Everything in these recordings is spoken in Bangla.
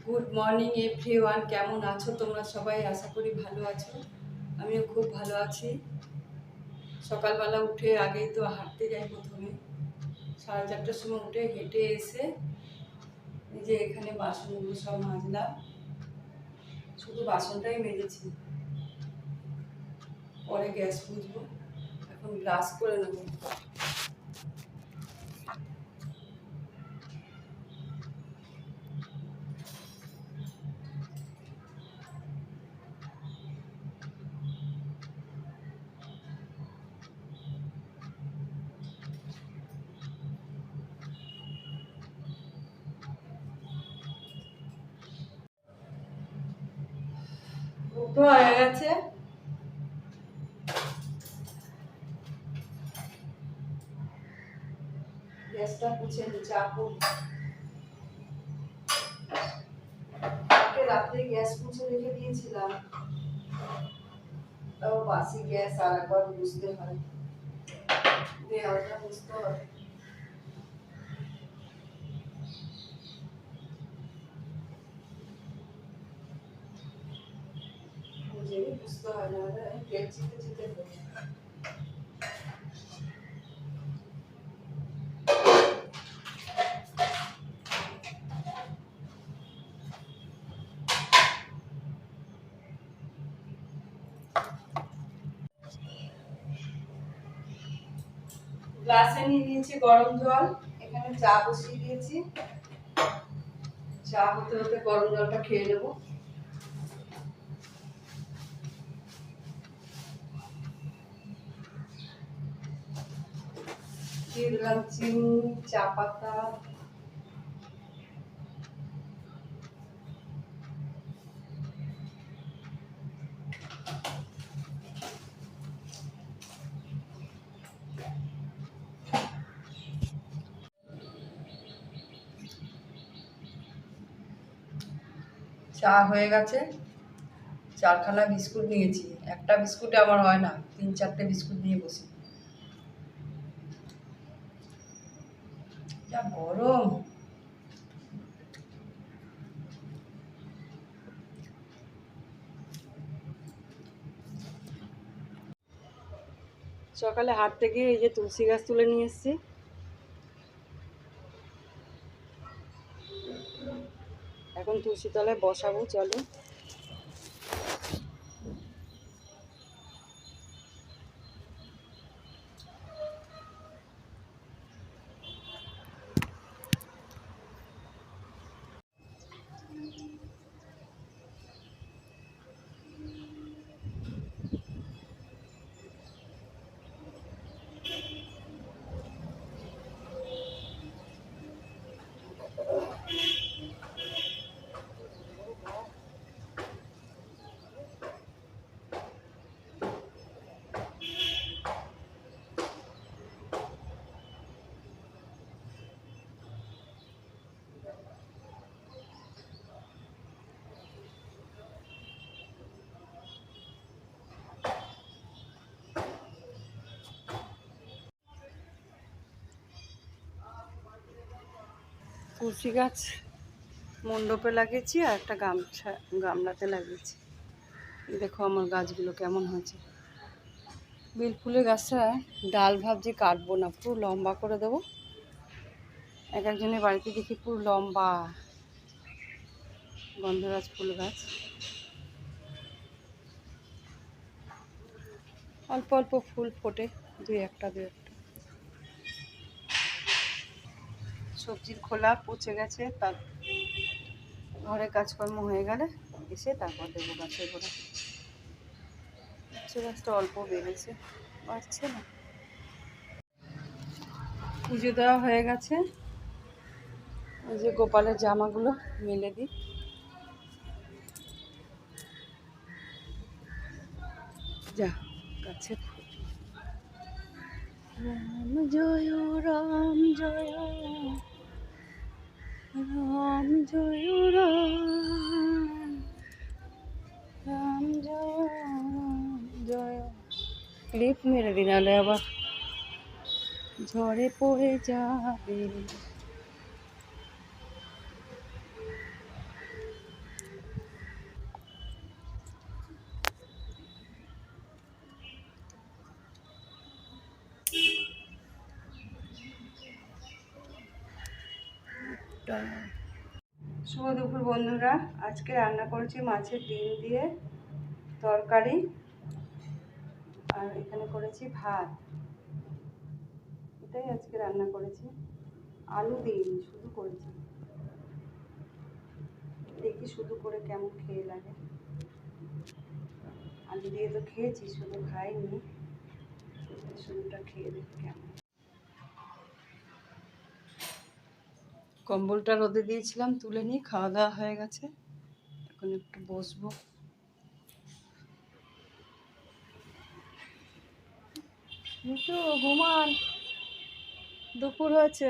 গুড মর্নিং এভরিওয়ান, কেমন আছো তোমরা সবাই? আশা করি ভালো আছো। আমিও খুব ভালো আছি। সকালবেলা উঠে আগেই তো হাঁটতে যাই। প্রথমে 4:30টার সময় উঠে হেঁটে এসে এই যে এখানে বাসনগুলো সব মাজলাম। শুধু বাসনটাই মেজেছি, পরে গ্যাস মুছবো। এখন ব্রাশ করে নেবো। উঠো হয়ে গেছে। গ্যাসটা মুছে নি, চা করবো। রাত্রে গ্যাস মুছে রেখে দিয়েছিলাম, তাও বাসি গ্যাস আর একবার মুছতে হয়। দেওয়ালটা মুছতে হবে। মুঝেই বুঝতে হয় না, তেল চিতে চিতে হয়ে যায়। গ্লাসে নিয়ে নিয়েছি গরম জল, এখানে চা বসিয়ে দিয়েছি। চা হতে হতে গরম জলটা খেয়ে নেবো। দিয়ে দিলাম চিনি, চা পাতা, চা হয়ে গেছে। 4খানা বিস্কুট নিয়েছি। একটা বিস্কুটে আমার হয় না, 3-4টে বিস্কুট নিয়ে বসি। যা গরম! সকালে হাঁটতে গিয়ে এই যে তুলসী গাছ তুলে নিয়ে এসেছি। এখন তুলসী তলায় বসাবো, চলো। তুলসী গাছ মণ্ডপে লাগিয়েছি আর একটা গামলাতে লাগিয়েছি। দেখো আমার গাছগুলো কেমন হয়েছে। বেল ফুলের গাছটা ডাল ভাবছি কাটবো না, পুরো লম্বা করে দেবো। এক একজনের বাড়িতে দেখি পুরো লম্বা গন্ধরাজ ফুল গাছ। অল্প অল্প ফুল ফোটে, দুই একটা। সবজির খোলা পচে গেছে, তার ঘরে কাজকর্ম হয়ে গেলে এসে তারপর দেবো গাছের গোড়া। গাছটা অল্প বেড়েছে, বাড়ছে না। পুজো দেওয়া হয়ে গেছে। এই যে গোপালের জামাগুলো মেলে দিই। যা গাছে রাম জয় রাম জয় রাম জয় রাম রাম জয়। ক্লিপ মেরে দিন, নাহলে আবার ঝড়ে পড়ে যাবে। শুভ দুপুর বন্ধুরা, আজকে রান্না করেছি মাছের ডিম দিয়ে তরকারি, আর এখানে করেছি ভাত। এটাই আজকে রান্না করেছি, আলু দিইনি, শুধু করেছি। দেখি শুধু করে কেমন খেয়ে লাগে। আলু দিয়ে তো খেয়েছি, শুধু খাইনি, শুধুটা খেয়ে দেখি কেমন। কম্বলটা রোদে দিয়েছিলাম, তুলে নিয়ে খাওয়া দাওয়া হয়ে গেছে, এখন একটু বসবো। মিঠু ঘুমান, দুপুর হয়েছে।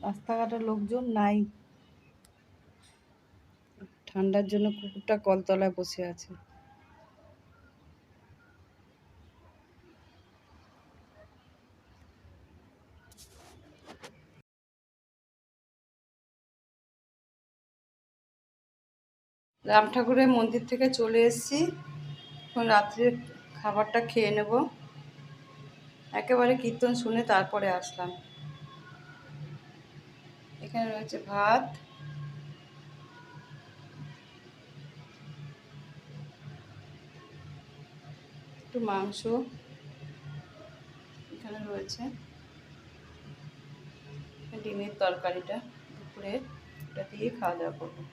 রাস্তাঘাটের লোকজন নাই, ঠান্ডার জন্য কুকুরটা কলতলায় বসে আছে। রাম ঠাকুরের মন্দির থেকে চলে এসেছি, এখন রাত্রে খাবারটা খেয়ে নেব। একেবারে কীর্তন শুনে তারপরে আসলাম। এখানে রয়েছে ভাত, একটু মাংস, এখানে রয়েছে ডিমের তরকারিটা, দুপুরে ওটা দিয়ে খাওয়া দাওয়া করবো।